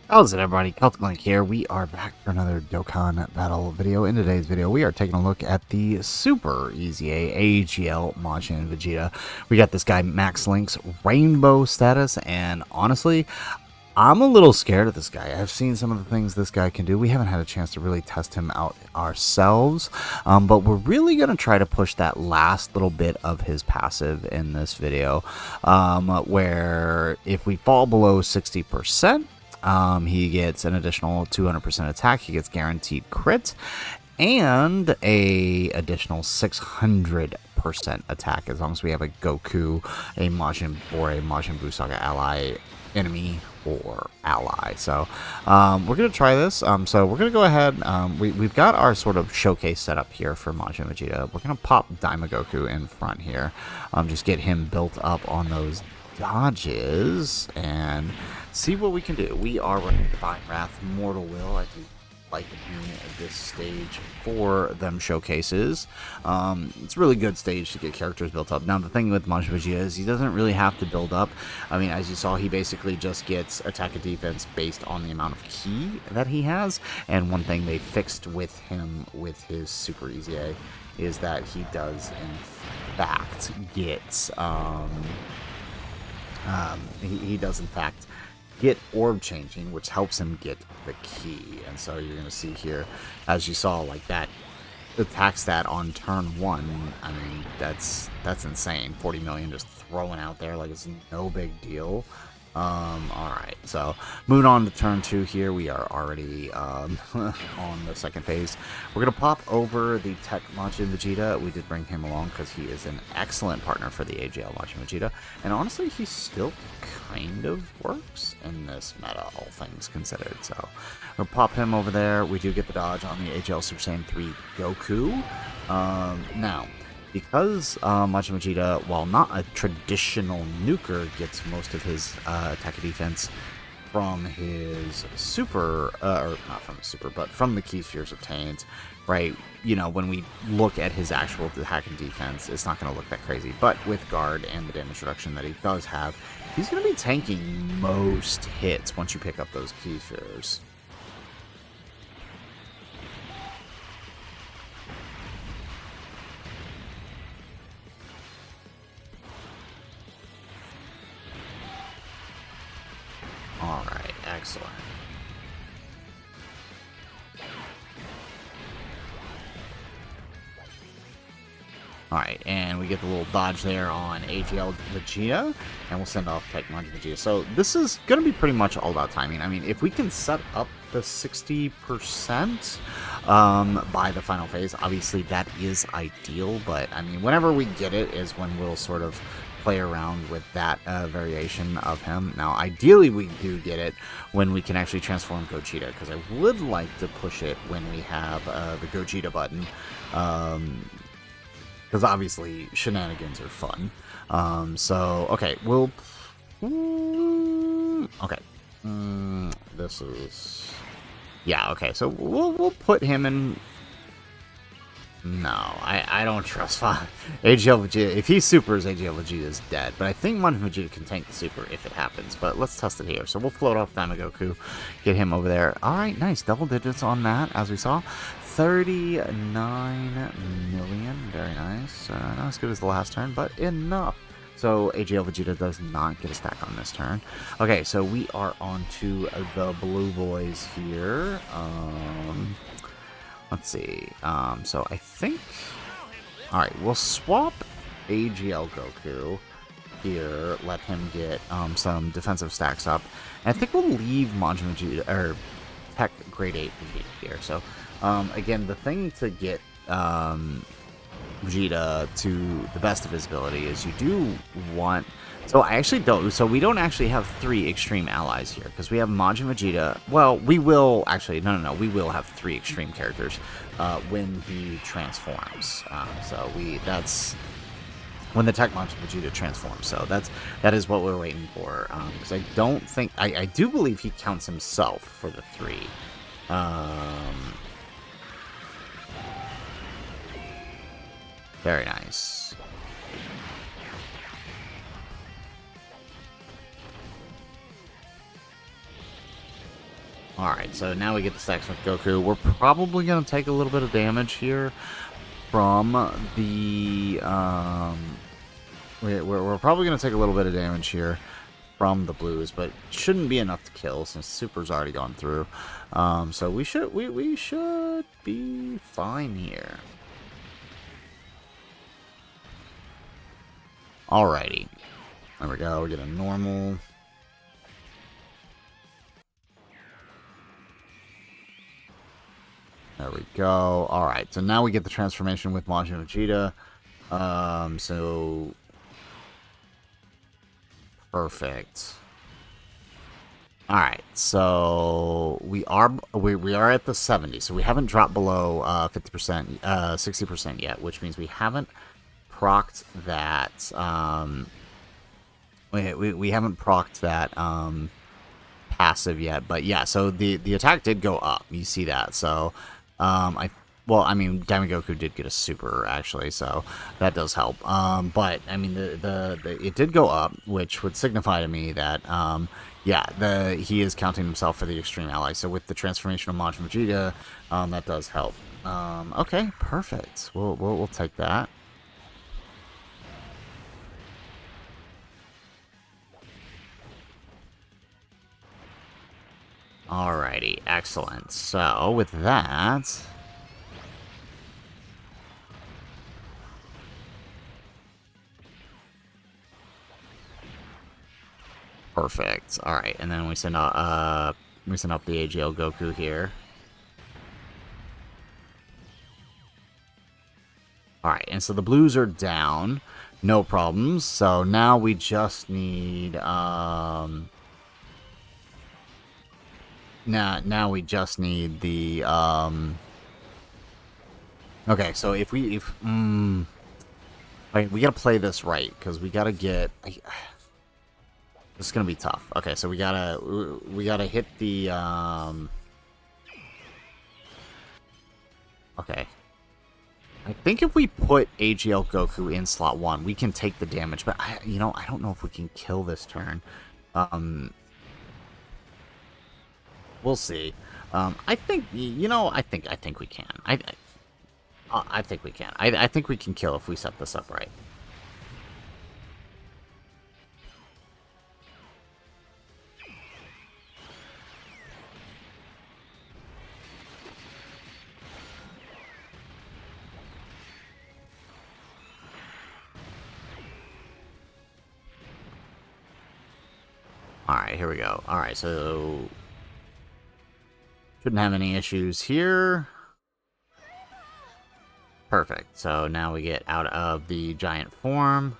How's it, everybody? Celtic Link here. We are back for another Dokkan Battle video. In today's video, we are taking a look at the Super EZA AGL Majin Vegeta. We got this guy Max Link's Rainbow status, and honestly, I'm a little scared of this guy. I've seen some of the things this guy can do. We haven't had a chance to really test him out ourselves, but we're really going to try to push that last little bit of his passive in this video, where if we fall below 60%, he gets an additional 200% attack. He gets guaranteed crit and a additional 600% attack as long as we have a Goku, a Majin, or a Majin Buu Saga ally, enemy, or ally. So we're going to try this. So we're going to go ahead. We've got our sort of showcase set up here for Majin Vegeta. We're going to pop Daima Goku in front here. Just get him built up on those dodges and see what we can do. We are running Divine Wrath, Mortal Will. I do like being at this stage for them showcases. It's a really good stage to get characters built up. Now the thing with Majin Vegeta is he doesn't really have to build up. I mean, as you saw, he basically just gets attack and defense based on the amount of ki that he has. And one thing they fixed with him with his Super EZA is that he does in fact get he does in fact get orb changing, which helps him get the key. And so you're going to see here, as you saw, like that attack stat on turn 1. I mean, that's insane. 40 million just throwing out there like it's no big deal. Alright, so moving on to turn 2 here, we are already on the second phase. We're going to pop over the Tech Majin Vegeta. We did bring him along because he is an excellent partner for the AGL Majin Vegeta, and honestly, he still kind of works in this meta, all things considered. So we'll pop him over there. We do get the dodge on the AGL Super Saiyan 3 Goku. Now, because Majin Vegeta, while not a traditional nuker, gets most of his attack and defense from his super, or not from his super, but from the key spheres obtained, right? You know, when we look at his actual attack and defense, it's not going to look that crazy. But with guard and the damage reduction that he does have, he's going to be tanking most hits once you pick up those key spheres. Alright, excellent. Alright, and we get the little dodge there on AGL Vegeta, and we'll send off Tech Majin Vegeta. So this is going to be pretty much all about timing. I mean, if we can set up the 60% by the final phase, obviously that is ideal, but I mean, whenever we get it is when we'll sort of play around with that variation of him. Now, ideally, we do get it when we can actually transform Gogeta, because I would like to push it when we have the Gogeta button, because obviously shenanigans are fun. So, okay, we'll... Okay. This is... Yeah, okay, so we'll put him in... No, I don't trust AGL Vegeta. If he supers, AGL Vegeta is dead. But I think Majin Vegeta can tank the super if it happens. But let's test it here. So we'll float off Daima Goku, get him over there. Alright, nice. Double digits on that, as we saw. 39 million. Very nice. Not as good as the last turn, but enough. So AGL Vegeta does not get a stack on this turn. Okay, so we are on to the blue boys here. Let's see. So I think... Alright, we'll swap AGL Goku here. Let him get some defensive stacks up. And I think we'll leave Majin Vegeta, or Tech Grade 8 Vegeta here. So, again, the thing to get Vegeta to the best of his ability is you do want... So I actually don't. So we don't actually have 3 extreme allies here because we have Majin Vegeta. Well, we will actually. No. We will have 3 extreme characters when he transforms. That's when the Tech Majin Vegeta transforms. So that is what we're waiting for. Because I don't think I do believe he counts himself for the 3. Very nice. Alright, so now we get the stacks with Goku. We're probably going to take a little bit of damage here from the... We're probably going to take a little bit of damage here from the blues, but shouldn't be enough to kill since Super's already gone through. So we should be fine here. Alrighty. There we go. We get a normal... There we go. Alright, so now we get the transformation with Majin Vegeta. So... Perfect. Alright, so we are at the 70, so we haven't dropped below 50%, 60% yet, which means we haven't procced that, we haven't procced that, passive yet, but yeah, so the attack did go up, you see that, so, well, I mean, Diamond Goku did get a super, actually, so that does help, but, I mean, it did go up, which would signify to me that, yeah, he is counting himself for the Extreme Ally, so with the transformation of Majin Vegeta, that does help. Okay, perfect, we'll take that. Alrighty, excellent. So, with that... Perfect. Alright, and then we send out the AGL Goku here. Alright, and so the blues are down. No problems. So now we just need Now we just need the, okay, so if we gotta play this right, because we gotta get, this is gonna be tough. Okay, so we gotta hit the, okay. I think if we put AGL Goku in slot 1, we can take the damage, but I don't know if we can kill this turn. We'll see. I think, I think we can. I think we can. I think we can kill if we set this up right. Alright, here we go. Alright, so... Shouldn't have any issues here. Perfect. So now we get out of the giant form.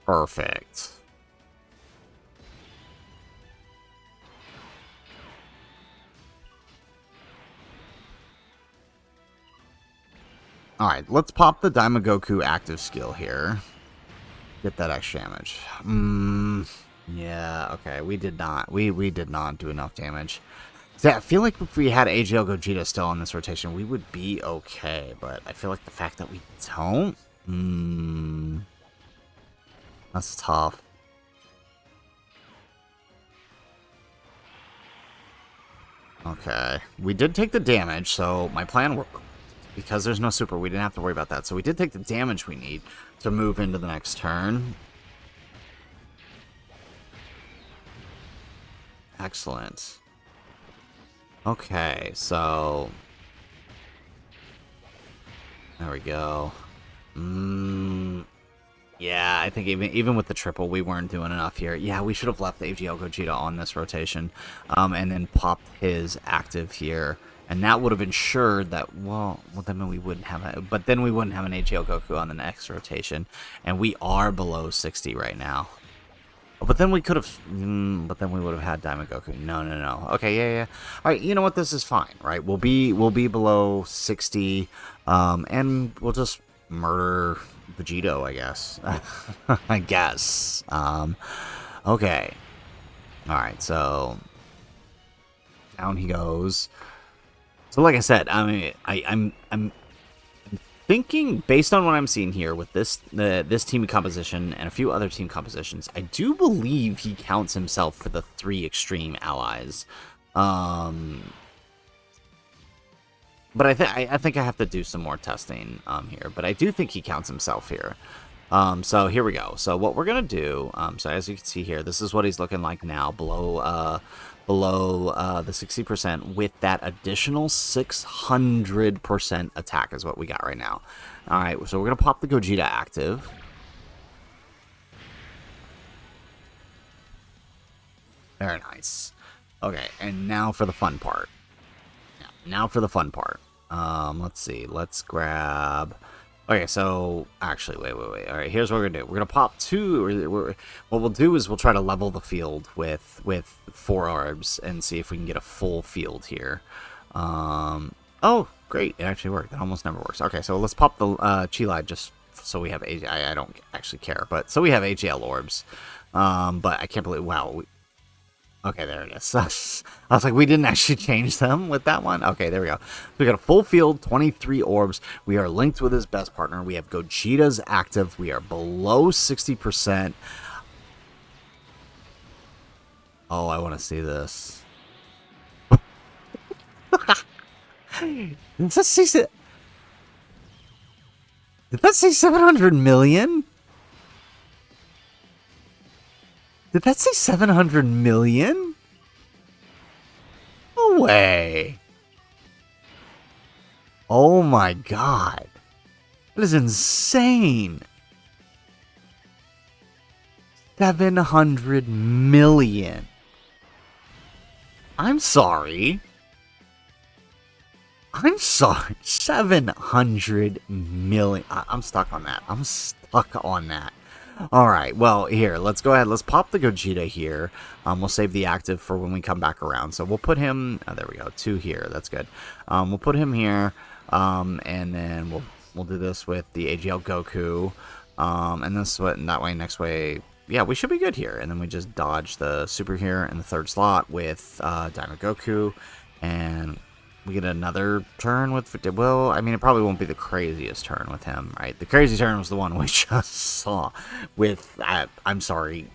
Perfect. Alright, let's pop the Daimagoku active skill here. Get that extra damage. Yeah, okay, we did not. We did not do enough damage. See, I feel like if we had AGL Gogeta still on this rotation, we would be okay, but I feel like the fact that we don't... That's tough. Okay, we did take the damage, so my plan worked. Because there's no super, we didn't have to worry about that. So we did take the damage we need to move into the next turn. Excellent. Okay, so... There we go. Yeah, I think even with the triple, we weren't doing enough here. Yeah, we should have left AGL Gogeta on this rotation. And then popped his active here. And that would have ensured that, well, then we wouldn't have but then we wouldn't have an AGL Goku on the next rotation. And we are below 60 right now. But then we could have, but then we would have had Diamond Goku. No. Okay, yeah. All right, you know what? This is fine, right? We'll be below 60, and we'll just murder Vegito, I guess. I guess. Okay. All right, so down he goes. So like I said, I mean, I'm thinking, based on what I'm seeing here with this team composition and a few other team compositions, I do believe he counts himself for the 3 extreme allies. But I think I have to do some more testing here. But I do think he counts himself here. So here we go. So what we're gonna do, so as you can see here, this is what he's looking like now, below the 60% with that additional 600% attack is what we got right now. All right, so we're gonna pop the Gogeta active. Very nice. Okay, and now for the fun part. Now for the fun part. Let's see. Let's grab. Okay, so actually, wait. All right, here's what we're gonna do. We're gonna pop 2. What we'll do is we'll try to level the field with 4 orbs and see if we can get a full field here. Oh, great! It actually worked. It almost never works. Okay, so let's pop the Chilai just so we have I don't actually care, but so we have AGL orbs. But I can't believe. Wow. Okay, there it is. I was like, we didn't actually change them with that one. Okay, there we go. We got a full field, 23 orbs. We are linked with his best partner. We have Gogeta's active. We are below 60%. Oh, I want to see this. Did that say 700 million? Did that say 700 million? No way. Oh my god. That is insane. 700 million. I'm sorry. 700 million. I'm stuck on that. All right, well, here, let's go ahead. Let's pop the Gogeta here. We'll save the active for when we come back around. So we'll put him, oh, there we go, 2 here. That's good. We'll put him here, and then we'll do this with the AGL Goku, and that way, next way, yeah, we should be good here. And then we just dodge the super here in the 3rd slot with Diamond Goku, and we get another turn with, well, I mean, it probably won't be the craziest turn with him, right? The crazy turn was the one we just saw with, I'm sorry,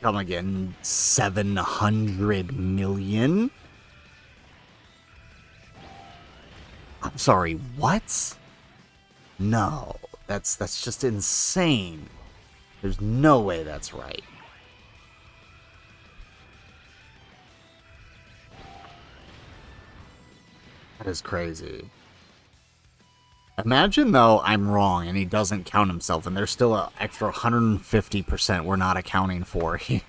come again, 700 million? I'm sorry, what? No, that's just insane. There's no way that's right. That is crazy. Imagine, though, I'm wrong and he doesn't count himself and there's still an extra 150% we're not accounting for here.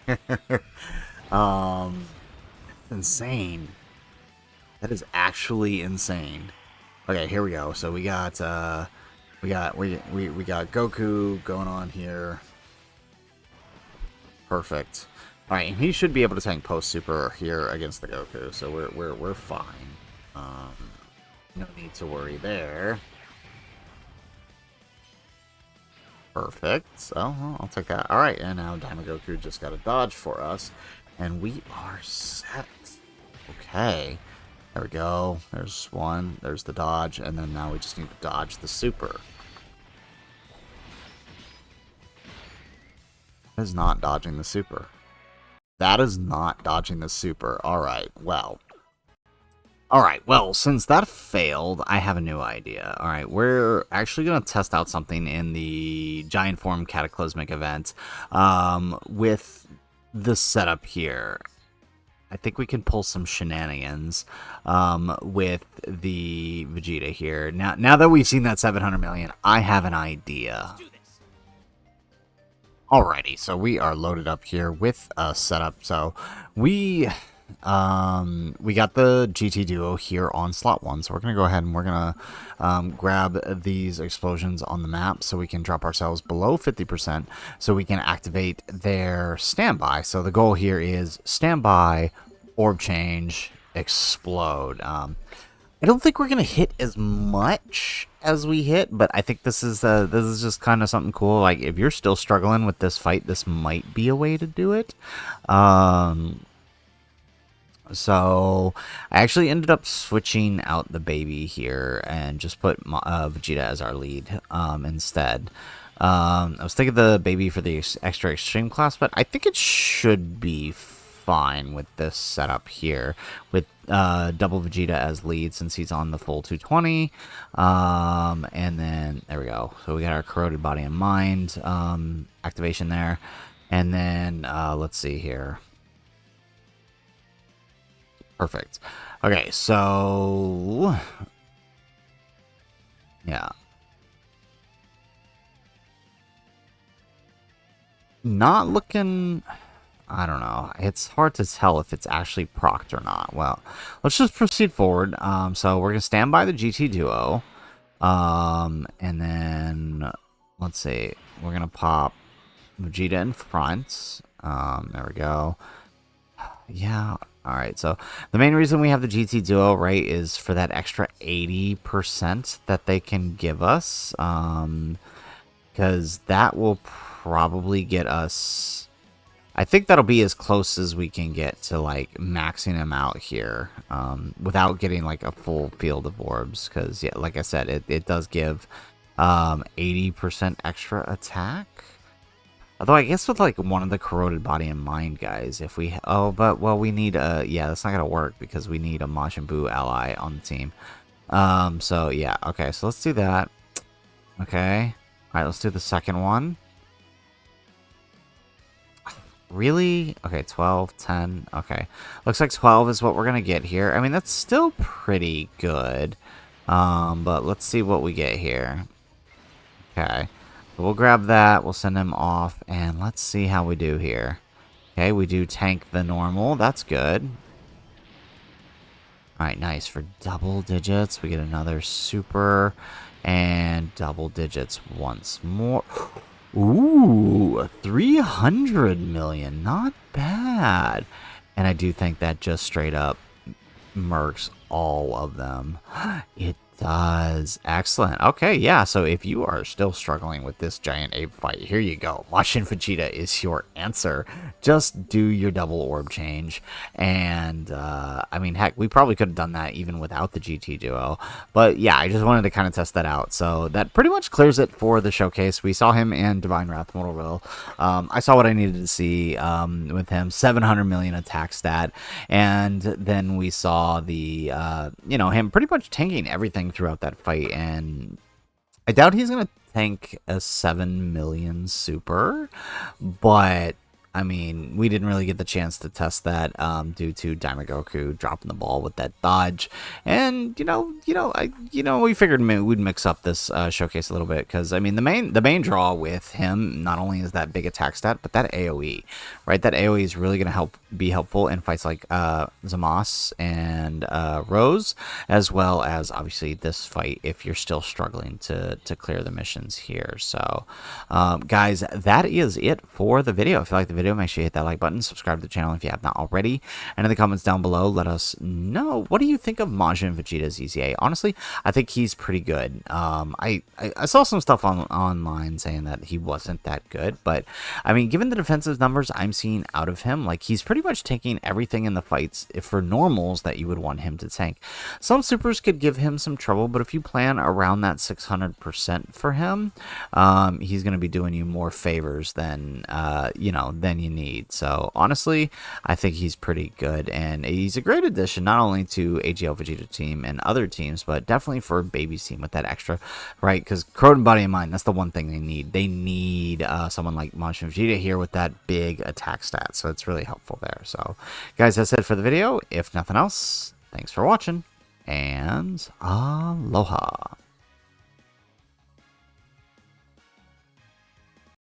Insane. That is actually insane. Okay, here we go. So we got Goku going on here. Perfect. All right, and he should be able to tank post super here against the Goku, so we're fine. No need to worry there. Perfect. So I'll take that. All right, and now Diamond Goku just got a dodge for us, and we are set. Okay, there we go. There's one. There's the dodge, and then now we just need to dodge the super. That is not dodging the super. That is not dodging the super. All right. Well. Alright, well, since that failed, I have a new idea. Alright, we're actually going to test out something in the Giant Form Cataclysmic event with this setup here. I think we can pull some shenanigans with the Vegeta here. Now that we've seen that 700 million, I have an idea. Alrighty, so we are loaded up here with a setup. So we got the GT Duo here on slot 1, so we're going to go ahead and we're going to grab these explosions on the map so we can drop ourselves below 50% so we can activate their standby. So the goal here is standby, orb change, explode. I don't think we're going to hit as much as we hit, but I think this is just kind of something cool. Like, if you're still struggling with this fight, this might be a way to do it. So I actually ended up switching out the baby here and just put Vegeta as our lead instead. I was thinking the baby for the extra extreme class, but I think it should be fine with this setup here with double Vegeta as lead since he's on the full 220. And then there we go. So we got our corroded body and mind activation there. And then let's see here. Perfect. Okay, so yeah. Not looking, I don't know. It's hard to tell if it's actually procced or not. Well, let's just proceed forward. So we're gonna stand by the GT Duo. And then let's see. We're gonna pop Vegeta in front. There we go. Yeah. All right. So the main reason we have the GT Duo, right, is for that extra 80% that they can give us. Because that will probably get us. I think that'll be as close as we can get to like maxing him out here, without getting like a full field of orbs. Because yeah, like I said, it does give 80% extra attack. Although I guess with like one of the corroded body and mind guys, if we but well we need yeah, that's not gonna work because we need a Majin Buu ally on the team. So yeah, okay, so let's do that. Okay, all right, let's do the second one. Really? Okay, 12, 10. Okay, looks like 12 is what we're gonna get here. I mean, that's still pretty good. But let's see what we get here. Okay. We'll grab that, we'll send him off, and let's see how we do here. Okay, we do tank the normal, that's good. Alright, nice. For double digits, we get another super, and double digits once more. Ooh, 300 million, not bad. And I do think that just straight up mercs all of them. It does. Excellent. Okay, yeah, so if you are still struggling with this giant ape fight, here you go. Majin Vegeta is your answer. Just do your double orb change. And, I mean, heck, we probably could have done that even without the GT Duo. But, yeah, I just wanted to kind of test that out. So that pretty much clears it for the showcase. We saw him in Divine Wrath Mortal Will. I saw what I needed to see with him. 700 million attack stat. And then we saw the, you know, him pretty much tanking everything throughout that fight, and I doubt he's gonna tank a 7 million super, but I mean, we didn't really get the chance to test that due to Daimagoku dropping the ball with that dodge, and we figured we'd mix up this showcase a little bit because I mean the main draw with him not only is that big attack stat, but that AOE, right? That AOE is really gonna be helpful in fights like Zamasu and Rose, as well as obviously this fight if you're still struggling to clear the missions here. So, guys, that is it for the video. If you like the video, make sure you hit that like button, subscribe to the channel if you have not already, and in the comments down below, let us know what do you think of Majin Vegeta's EZA. Honestly, I think he's pretty good. I saw some stuff online saying that he wasn't that good, but I mean, given the defensive numbers I'm seeing out of him, like he's pretty much taking everything in the fights for normals that you would want him to tank. Some supers could give him some trouble, but if you plan around that 600% for him, he's going to be doing you more favors than than you need. So honestly, I think he's pretty good, and he's a great addition not only to AGL Vegeta team and other teams, but definitely for Baby's team with that extra, right? Because Corroded Body and Mind, that's the one thing they need. They need someone like Majin Vegeta here with that big attack stat, so it's really helpful there. So guys, that's it for the video. If nothing else, thanks for watching, and aloha.